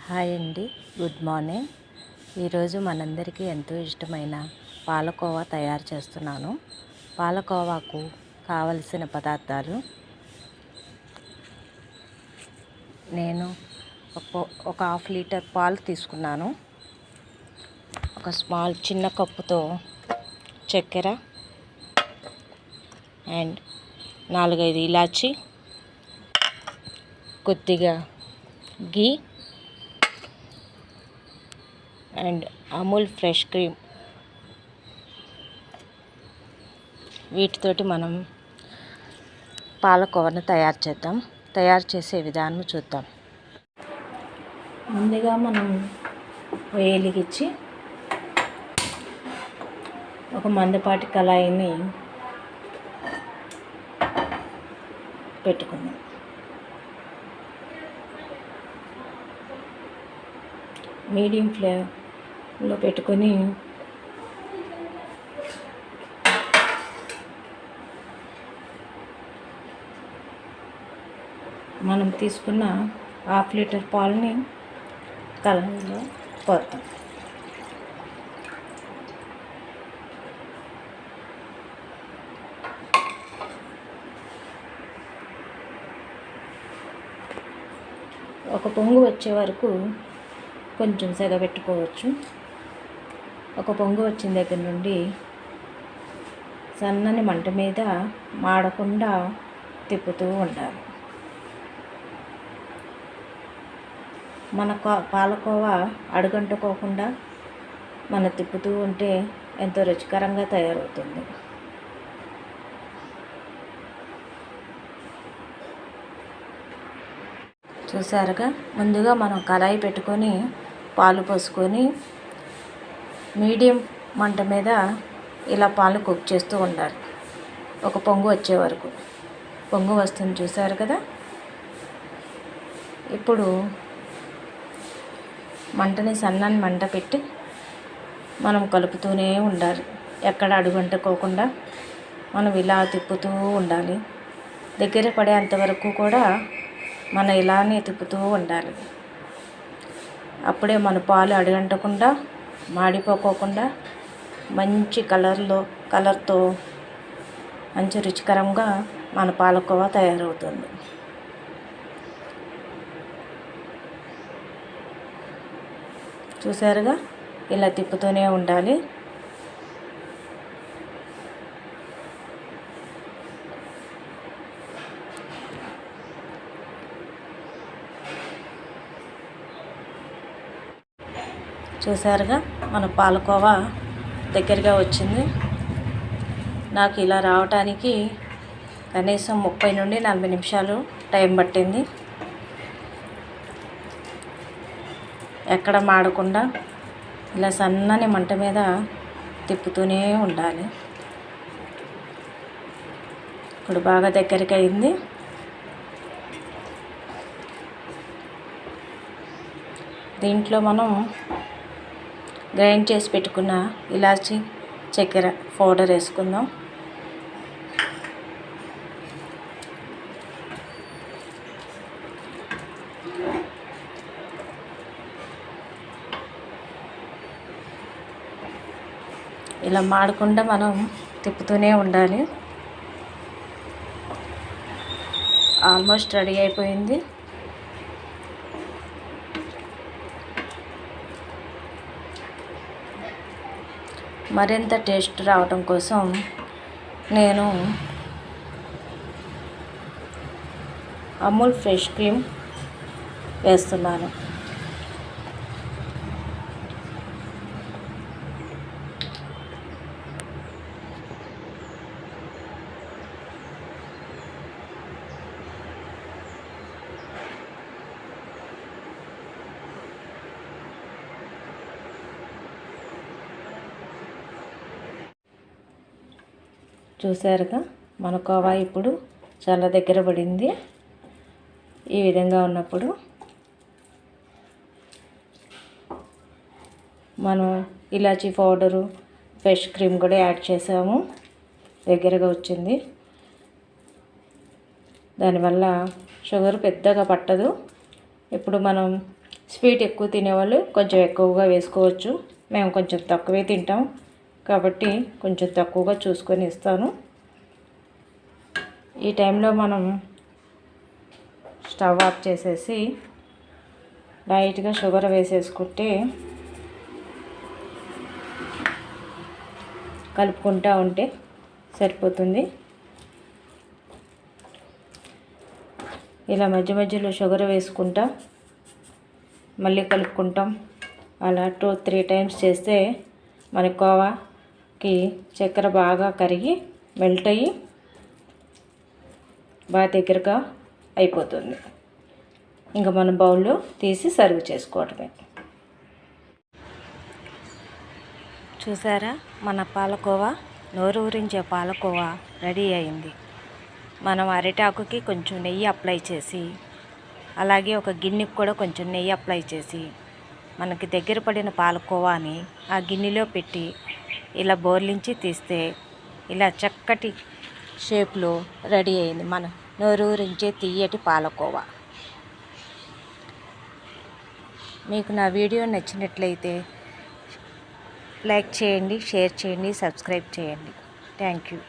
Hi అండి, good morning. ఈరోజు మనందరికీ ఎంతో ఇష్టమైన పాలకోవా తయారు చేస్తున్నాను. పాలకోవాకు కావలసిన పదార్థాలు నేను ఒక హాఫ్ లీటర్ పాలు తీసుకున్నాను. ఒక చిన్న కప్పుతో చక్కెర అండ్ 4-5 ఇలాచి, కొద్దిగా గీ అండ్ అమూల్ ఫ్రెష్ క్రీమ్. వీటితోటి మనం పాలకోవాను తయారు చేద్దాం. తయారు చేసే విధానం చూద్దాం. ముందుగా మనం వెలిగించి ఒక మందపాటి కళాయిని పెట్టుకుందాం. మీడియం ఫ్లేమ్లో పెట్టుకొని మనం తీసుకున్న హాఫ్ లీటర్ పాలని కళాయిలో పోద్దాం. ఒక పొంగు వచ్చే వరకు కొంచెం సెగబెట్టుకోవచ్చు. ఒక పొంగు వచ్చిన దగ్గర నుండి సన్నని మంట మీద మాడకుండా తిప్పుతూ ఉండాలి. మన పాలకోవా అడుగంటుకోకుండా మనం తిప్పుతూ ఉంటే ఎంతో రుచికరంగా తయారవుతుంది. చూసారుగా, ముందుగా మనం కళాయి పెట్టుకొని పాలు పోసుకొని మీడియం మంట మీద ఇలా పాలు కుక్ చేస్తూ ఉండాలి. ఒక పొంగు వచ్చే వరకు. పొంగు వస్తుంది, చూసారు కదా. ఇప్పుడు మంటని సన్నని మంట పెట్టి మనం కలుపుతూనే ఉండాలి. ఎక్కడ అడుగంటుకోకుండా మనం ఇలా తిప్పుతూ ఉండాలి. దగ్గర పడేంత వరకు కూడా మనం ఇలానే తిప్పుతూ ఉండాలి. అప్పుడే మన పాలు అడుగంటకుండా మాడిపోకోకుండా మంచి కలర్తో మంచి రుచికరంగా మన పాలకోవా తయారవుతుంది. చూసారుగా, ఇలా తిప్పుతూనే ఉండాలి. చూసారుగా, మన పాలకోవా దగ్గరగా వచ్చింది. నాకు ఇలా రావటానికి కనీసం 30 నుండి 40 నిమిషాలు టైం పట్టింది. ఎక్కడ మాడకుండా ఇలా సన్నని మంట మీద తిప్పుతూనే ఉండాలి. ఇప్పుడు బాగా దగ్గరికి అయింది. దీంట్లో మనం గ్రైండ్ చేసి పెట్టుకున్న ఇలాచి, చక్కెర పౌడర్ వేసుకుందాం. ఇలా మాడకుండా మనం తిప్పుతూనే ఉండాలి. ఆల్మోస్ట్ రెడీ అయిపోయింది. మరింత టేస్ట్ రావటం కోసం నేను అమూల్ ఫ్రెష్ క్రీమ్ వేస్తున్నాను. చూసారుగా, మన కోవా ఇప్పుడు చాలా దగ్గర పడింది. ఈ విధంగా ఉన్నప్పుడు మనం ఇలాచీ పౌడరు, ఫ్రెష్ క్రీమ్ కూడా యాడ్ చేసాము. దగ్గరగా వచ్చింది. దానివల్ల షుగర్ పెద్దగా పట్టదు. ఇప్పుడు మనం స్వీట్ ఎక్కువ తినేవాళ్ళు కొంచెం ఎక్కువగా వేసుకోవచ్చు. మేము కొంచెం తక్కువే తింటాం కాబట్టి కొంచెం తక్కువగా చూసుకొని ఇస్తాను. ఈ టైంలో మనం స్టవ్ ఆఫ్ చేసేసి లైట్గా షుగర్ వేసేసుకుంటే కలుపుకుంటూ ఉంటే సరిపోతుంది. ఇలా మధ్య మధ్యలో షుగర్ వేసుకుంటా మళ్ళీ కలుపుకుంటాం. అలా 2-3 టైమ్స్ చేస్తే మన కోవాకి చక్కెర బాగా కరిగి మెల్ట్ అయ్యి బాగా దగ్గరగా అయిపోతుంది. ఇంకా మన బౌల్లో తీసి సర్వ్ చేసుకోవటమే. చూసారా, మన పాలకోవా, నోరు ఊరించే పాలకోవా రెడీ అయింది. మనం అరిటాకుకి కొంచెం నెయ్యి అప్లై చేసి, అలాగే ఒక గిన్నెకి కూడా కొంచెం నెయ్యి అప్లై చేసి, మనకి దగ్గర పడిన పాలకోవాని ఆ గిన్నెలో పెట్టి ఇలా బోర్లించి తీస్తే ఇలా చక్కటి షేప్లో రెడీ అయింది మన నోరూరించే తియ్యటి పాలకోవా. మీకు నా వీడియో నచ్చినట్లయితే లైక్ చేయండి, షేర్ చేయండి, సబ్స్క్రైబ్ చేయండి. Thank you.